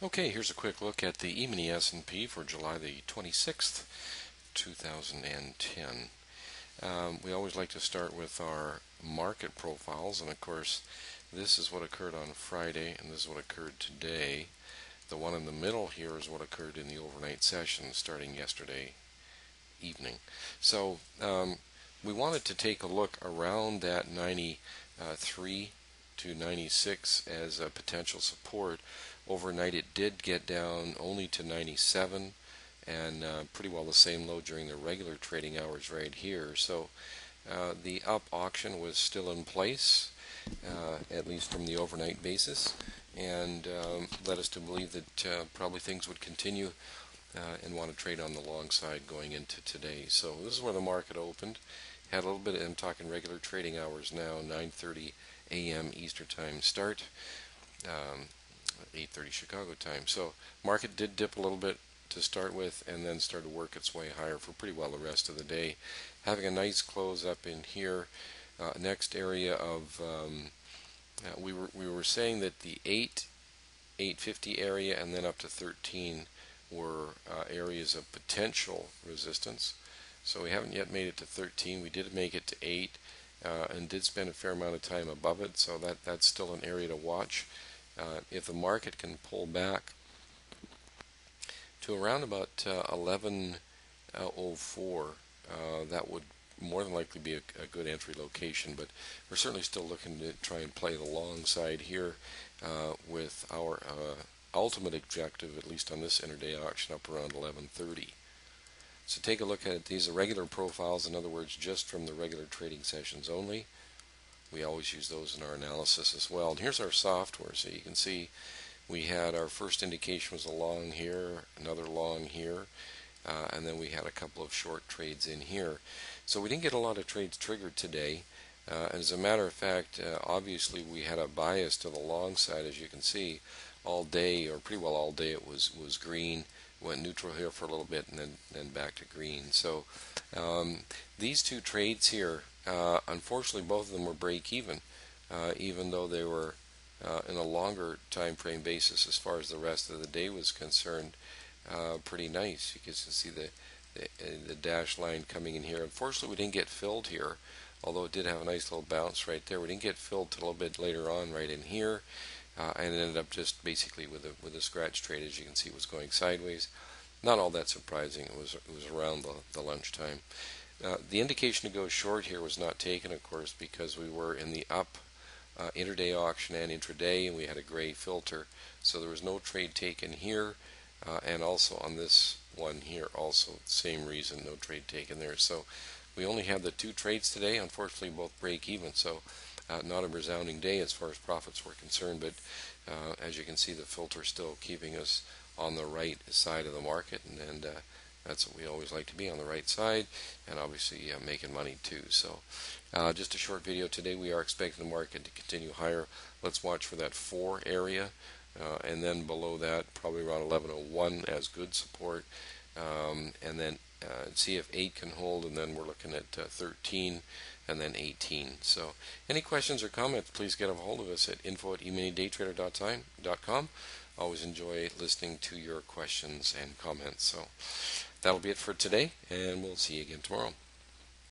Okay, here's a quick look at the E-mini S&P for July the 26th, 2010. We always like to start with our market profiles, and of course this is what occurred on Friday and this is what occurred today. The one in the middle here is what occurred in the overnight session starting yesterday evening. So we wanted to take a look around that 93 to 96 as a potential support. Overnight it did get down only to 97 and pretty well the same low during the regular trading hours right here. So the up auction was still in place, at least from the overnight basis, and led us to believe that probably things would continue and want to trade on the long side going into today. So this is where the market opened. Had a little bit, I'm talking regular trading hours now, 9:30 a.m. Eastern Time start, 8:30 Chicago time. So market did dip a little bit to start with and then started to work its way higher for pretty well the rest of the day. Having a nice close up in here. Next area of, we were saying that the 850 area and then up to 13 were areas of potential resistance. So we haven't yet made it to 13. We did make it to 8 and did spend a fair amount of time above it, so that's still an area to watch. If the market can pull back to around about 11:04, that would more than likely be a good entry location, but we're certainly still looking to try and play the long side here with our ultimate objective, at least on this intraday auction, up around 11:30. So take a look at it. These are regular profiles, in other words, just from the regular trading sessions only. We always use those in our analysis as well. And here's our software. So you can see we had our first indication was a long here, another long here, and then we had a couple of short trades in here. So we didn't get a lot of trades triggered today. As a matter of fact, obviously we had a bias to the long side, as you can see. All day, or pretty well all day, it was green. Went neutral here for a little bit and then back to green. So these two trades here, unfortunately both of them were break even though they were in a longer time frame basis as far as the rest of the day was concerned, pretty nice. You can see the dash line coming in here. Unfortunately we didn't get filled here, although it did have a nice little bounce right there. We didn't get filled till a little bit later on right in here. And it ended up just basically with a scratch trade. As you can see, it was going sideways. Not all that surprising. It was around the lunchtime. The indication to go short here was not taken, of course, because we were in the up intraday auction and intraday, and we had a gray filter, so there was no trade taken here, and also on this one here, also same reason, no trade taken there. So we only had the two trades today. Unfortunately, both break even. So not a resounding day as far as profits were concerned, but as you can see, the filter still keeping us on the right side of the market, and that's what we always like to be, on the right side, and obviously making money too. So just a short video today. We are expecting the market to continue higher. Let's watch for that 4 area, and then below that probably around 11:01 as good support, and then see if 8 can hold, and then we're looking at 13 and then 18. So any questions or comments, please get a hold of us at info@eminidaytrader.com. Always enjoy listening to your questions and comments. So that'll be it for today, and we'll see you again tomorrow.